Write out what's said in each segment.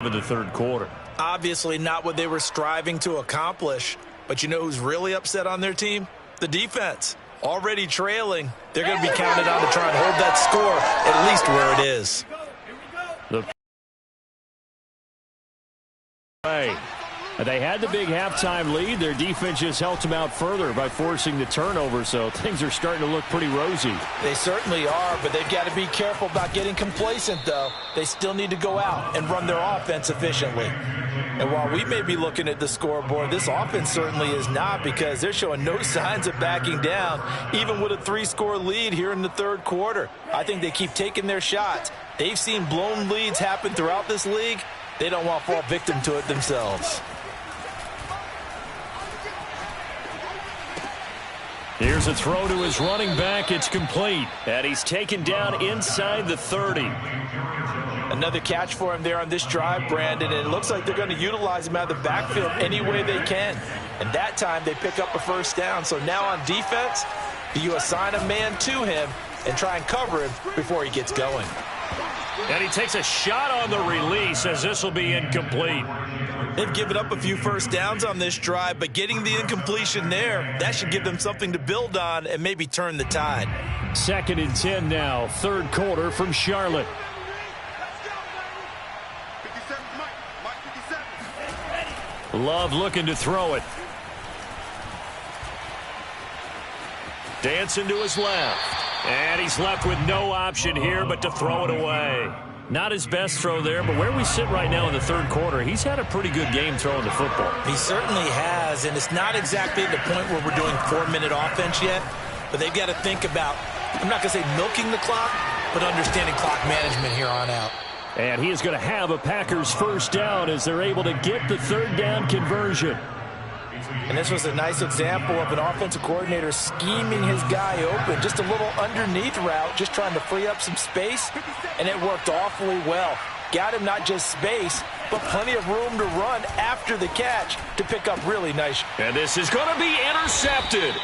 of the third quarter. Obviously not what they were striving to accomplish. But you know who's really upset on their team? The defense. Already trailing. They're going to be counted on to try and hold that score at least where it is. They had the big halftime lead. Their defense just helped them out further by forcing the turnover, so things are starting to look pretty rosy. They certainly are, but they've got to be careful about getting complacent, though. They still need to go out and run their offense efficiently. And while we may be looking at the scoreboard, this offense certainly is not, because they're showing no signs of backing down, even with a 3-score lead here in the third quarter. I think they keep taking their shots. They've seen blown leads happen throughout this league. They don't want to fall victim to it themselves. Here's a throw to his running back. It's complete. And he's taken down inside the 30. Another catch for him there on this drive, Brandon, and it looks like they're going to utilize him out of the backfield any way they can. And that time they pick up a first down. So now on defense, do you assign a man to him and try and cover him before he gets going? And he takes a shot on the release as this will be incomplete. They've given up a few first downs on this drive, but getting the incompletion there, that should give them something to build on and maybe turn the tide. 2nd and 10 now, third quarter from Charlotte. Love looking to throw it. Dancing to his left. And he's left with no option here but to throw it away. Not his best throw there, but where we sit right now in the third quarter, he's had a pretty good game throwing the football. He certainly has, and it's not exactly at the point where we're doing 4-minute offense yet, but they've got to think about, I'm not going to say milking the clock, but understanding clock management here on out. And he is going to have a Packers first down as they're able to get the third down conversion. And this was a nice example of an offensive coordinator scheming his guy open. Just a little underneath route, just trying to free up some space, and it worked awfully well. Got him not just space, but plenty of room to run after the catch to pick up really nice. And this is going to be intercepted.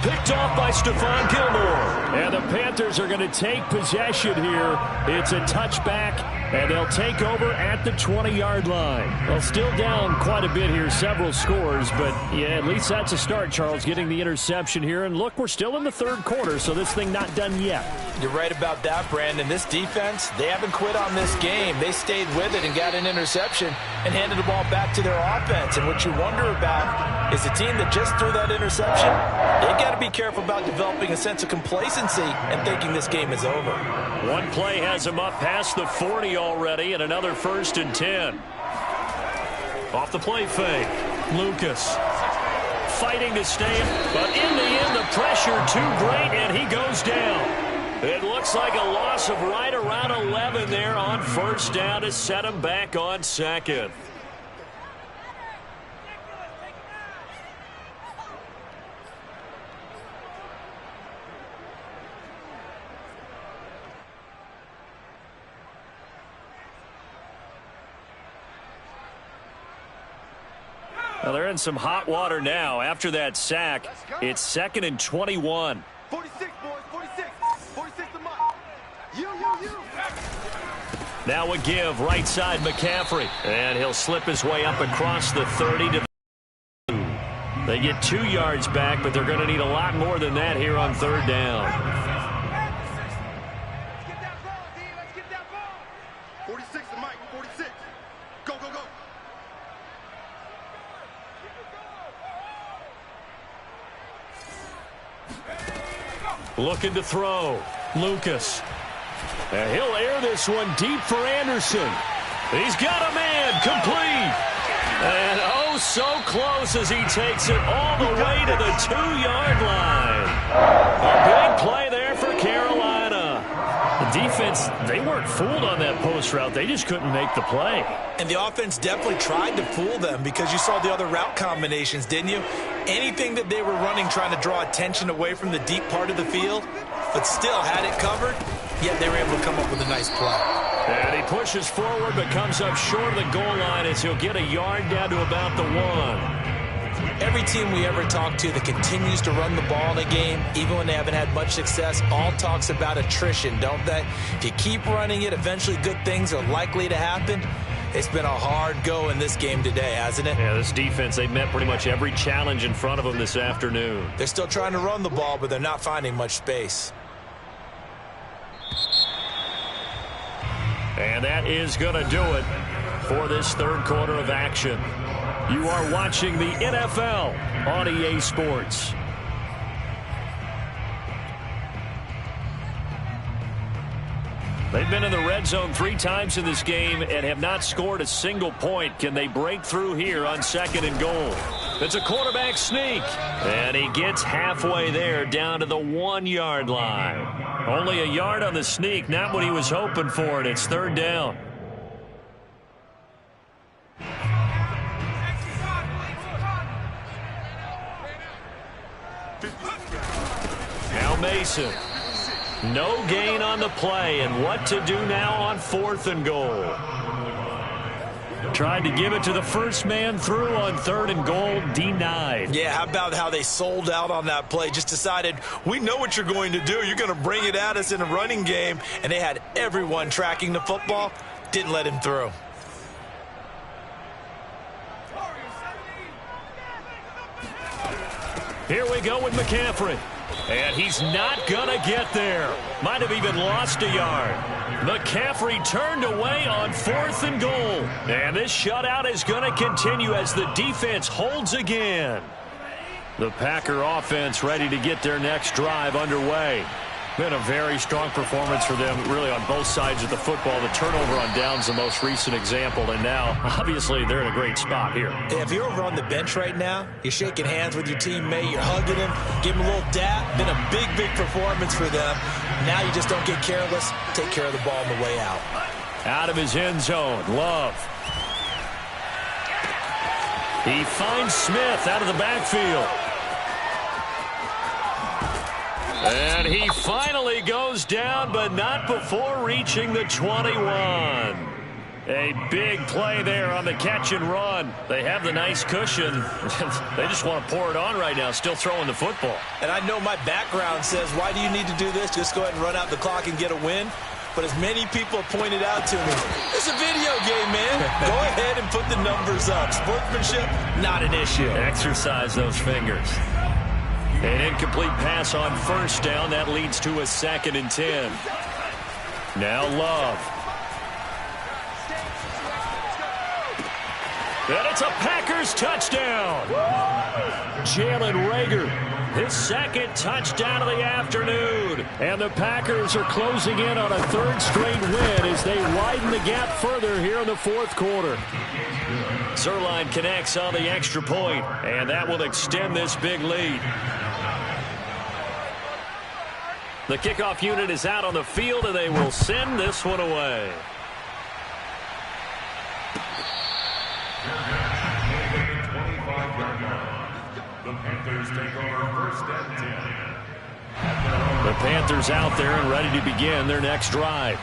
Picked off by Stephon Gilmore. And the Panthers are going to take possession here. It's a touchback, and they'll take over at the 20-yard line. Well, still down quite a bit here, several scores, but yeah, at least that's a start, Charles, getting the interception here. And look, we're still in the third quarter, so this thing not done yet. You're right about that, Brandon. This defense, they haven't quit on this game. They stayed with it and got an interception and handed the ball back to their offense. And what you wonder about is a team that just threw that interception, they got to be careful about developing a sense of complacency and thinking this game is over. One play has them up past the 40 already, and another 1st and 10. Off the play fake, Lucas fighting to stay, but in the end the pressure too great, and he goes down. It looks like a loss of right around 11 there on first down to set him back on second. Well, they're in some hot water now. After that sack, it's 2nd and 21. 46, boys, 46. 46 to Mike. You. Now a give, right side McCaffrey. And he'll slip his way up across the 30 to the 2. They get 2 yards back, but they're going to need a lot more than that here on third down. Let's get that ball, D. Let's get that ball. 46 to Mike, 46. Go. Looking to throw. Lucas. And he'll air this one deep for Anderson. He's got a man. Complete. And oh, so close as he takes it all the way to the 2-yard line. A big play there for Carolina. The defense, they weren't fooled on that post route. They just couldn't make the play. And the offense definitely tried to fool them, because you saw the other route combinations, didn't you? Anything that they were running trying to draw attention away from the deep part of the field, but still had it covered, yet they were able to come up with a nice play. And he pushes forward but comes up short of the goal line as he'll get a yard down to about the 1. Every team we ever talk to that continues to run the ball in a game, even when they haven't had much success, all talks about attrition, don't they? If you keep running it, eventually good things are likely to happen. It's been a hard go in this game today, hasn't it? Yeah, this defense, they've met pretty much every challenge in front of them this afternoon. They're still trying to run the ball, but they're not finding much space. And that is going to do it for this third quarter of action. You are watching the NFL on EA Sports. They've been in the red zone 3 times in this game and have not scored a single point. Can they break through here on 2nd and goal? It's a quarterback sneak, and he gets halfway there down to the 1-yard line. Only a yard on the sneak, not what he was hoping for, and it's 3rd down. Now Mason. No gain on the play, and what to do now on 4th and goal. Tried to give it to the first man through on 3rd and goal, denied. Yeah, how about how they sold out on that play? Just decided, we know what you're going to do. You're going to bring it at us in a running game. And they had everyone tracking the football. Didn't let him through. Here we go with McCaffrey. And he's not going to get there. Might have even lost a yard. McCaffrey turned away on 4th and goal. And this shutout is going to continue as the defense holds again. The Packer offense ready to get their next drive underway. Been a very strong performance for them, really, on both sides of the football. The turnover on downs the most recent example, and now, obviously, they're in a great spot here. Hey, if you're over on the bench right now, you're shaking hands with your teammate, you're hugging him, give him a little dap. Been a big, big performance for them. Now you just don't get careless. Take care of the ball on the way out. Out of his end zone, Love. He finds Smith out of the backfield. And he finally goes down, but not before reaching the 21. A big play there on the catch and run. They have the nice cushion. They just want to pour it on right now, still throwing the football. And I know my background says, why do you need to do this? Just go ahead and run out the clock and get a win. But as many people have pointed out to me, it's a video game, man. Go ahead and put the numbers up. Sportsmanship, not an issue. Exercise those fingers. An incomplete pass on 1st down. That leads to a 2nd and 10. Now Love. And it's a Packers touchdown. Jalen Reagor, his 2nd touchdown of the afternoon. And the Packers are closing in on a 3rd straight win as they widen the gap further here in the 4th quarter. Zerline connects on the extra point, and that will extend this big lead. The kickoff unit is out on the field, and they will send this one away. The Panthers out there and ready to begin their next drive.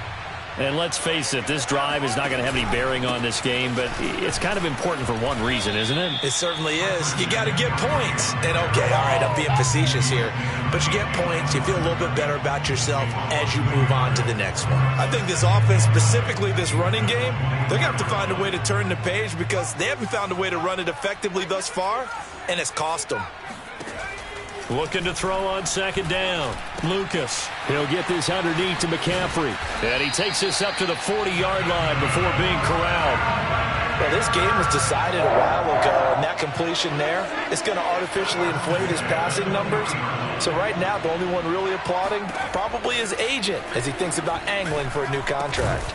And let's face it, this drive is not going to have any bearing on this game, but it's kind of important for one reason, isn't it? It certainly is. You got to get points. And okay, all right, I'm being facetious here, but you get points, you feel a little bit better about yourself as you move on to the next one. I think this offense, specifically this running game, they're going to have to find a way to turn the page because they haven't found a way to run it effectively thus far, and it's cost them. Looking to throw on 2nd down. Lucas. He'll get this underneath to McCaffrey. And he takes this up to the 40-yard line before being corralled. Well, this game was decided a while ago, and that completion there is going to artificially inflate his passing numbers. So right now, the only one really applauding probably his agent as he thinks about angling for a new contract.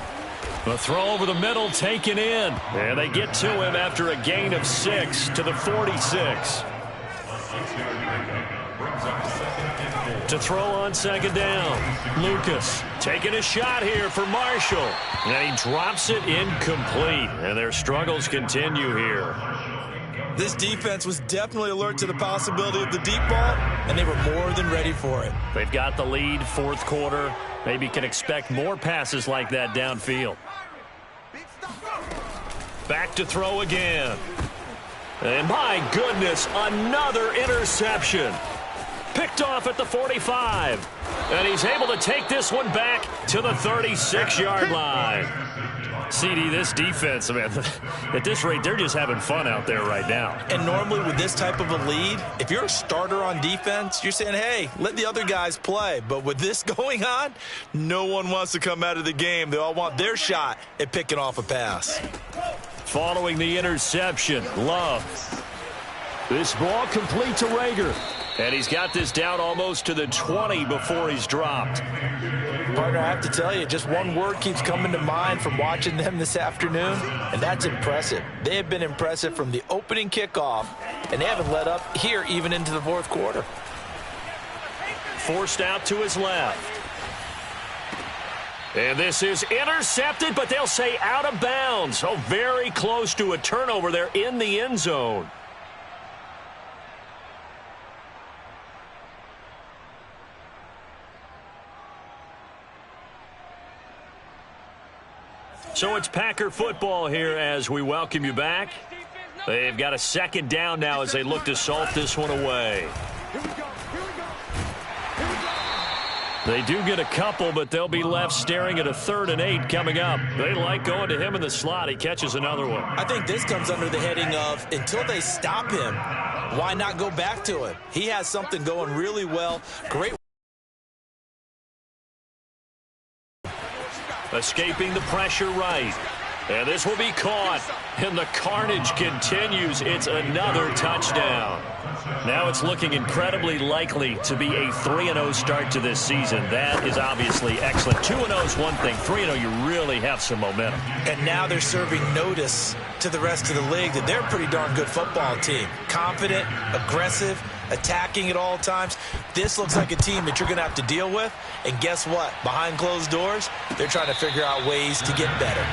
The throw over the middle taken in. And they get to him after a gain of 6 to the 46. To throw on 2nd down. Lucas taking a shot here for Marshall. And he drops it incomplete. And their struggles continue here. This defense was definitely alert to the possibility of the deep ball, and they were more than ready for it. They've got the lead, 4th quarter. Maybe can expect more passes like that downfield. Back to throw again. And my goodness, another interception. Picked off at the 45. And he's able to take this one back to the 36-yard line. CD, this defense, man, at this rate, they're just having fun out there right now. And normally with this type of a lead, if you're a starter on defense, you're saying, hey, let the other guys play. But with this going on, no one wants to come out of the game. They all want their shot at picking off a pass. Following the interception, Love. This ball complete to Rager. And he's got this down almost to the 20 before he's dropped. Partner, I have to tell you, just one word keeps coming to mind from watching them this afternoon, and that's impressive. They have been impressive from the opening kickoff, and they haven't let up here even into the fourth quarter. Forced out to his left. And this is intercepted, but they'll say out of bounds. Oh, very close to a turnover there in the end zone. So it's Packer football here as we welcome you back. They've got a second down now as they look to salt this one away. They do get a couple, but they'll be left staring at a 3rd and 8 coming up. They like going to him in the slot. He catches another one. I think this comes under the heading of until they stop him, why not go back to him? He has something going really well. Great. Escaping the pressure right. And this will be caught. And the carnage continues. It's another touchdown. Now it's looking incredibly likely to be a 3-0 start to this season. That is obviously excellent. 2-0 is one thing. 3-0, you really have some momentum. And now they're serving notice to the rest of the league that they're a pretty darn good football team. Confident, aggressive, attacking at all times. This looks like a team that you're going to have to deal with. And guess what? Behind closed doors, they're trying to figure out ways to get better.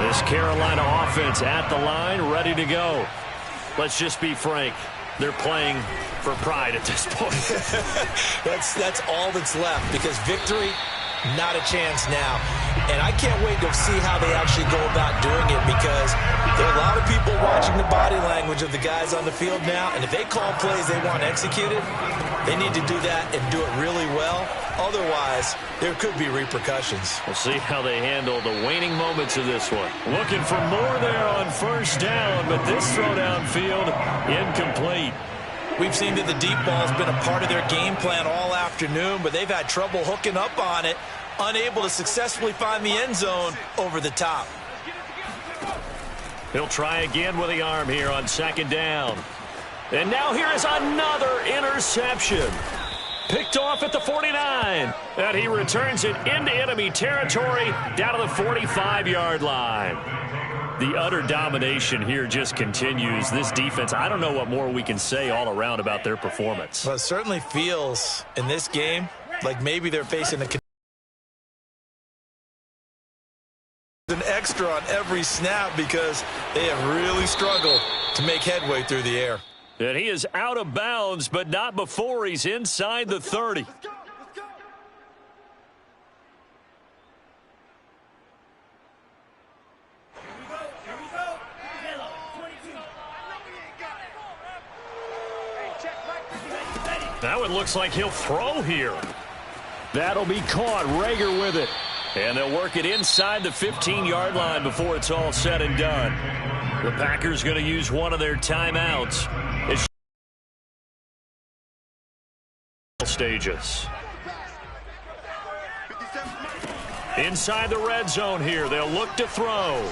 This Carolina offense at the line, ready to go. Let's just be frank. They're playing for pride at this point. That's all that's left, because victory, not a chance now. And I can't wait to see how they actually go about doing it, because there are a lot of people watching the body language of the guys on the field now, and if they call plays they want executed, they need to do that and do it really well. Otherwise, there could be repercussions. We'll see how they handle the waning moments of this one. Looking for more there on first down, but this throw downfield incomplete. We've seen that the deep ball's been a part of their game plan all afternoon, but they've had trouble hooking up on it, unable to successfully find the end zone over the top. He'll try again with the arm here on second down. And now here is another interception. Picked off at the 49. And he returns it into enemy territory down to the 45-yard line. The utter domination here just continues. This defense, I don't know what more we can say all around about their performance. Well, it certainly feels in this game like maybe they're facing an extra on every snap, because they have really struggled to make headway through the air. And he is out of bounds, but not before he's inside the 30. Now it looks like he'll throw here. That'll be caught. Rager with it. And they'll work it inside the 15-yard line before it's all said and done. The Packers going to use one of their timeouts. It's stages. Inside the red zone here. They'll look to throw.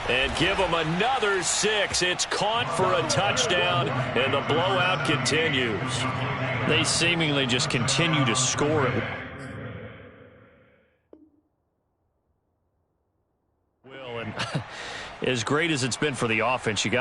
And give them another 6. It's caught for a touchdown, and the blowout continues. They seemingly just continue to score it. Will, and as great as it's been for the offense, you got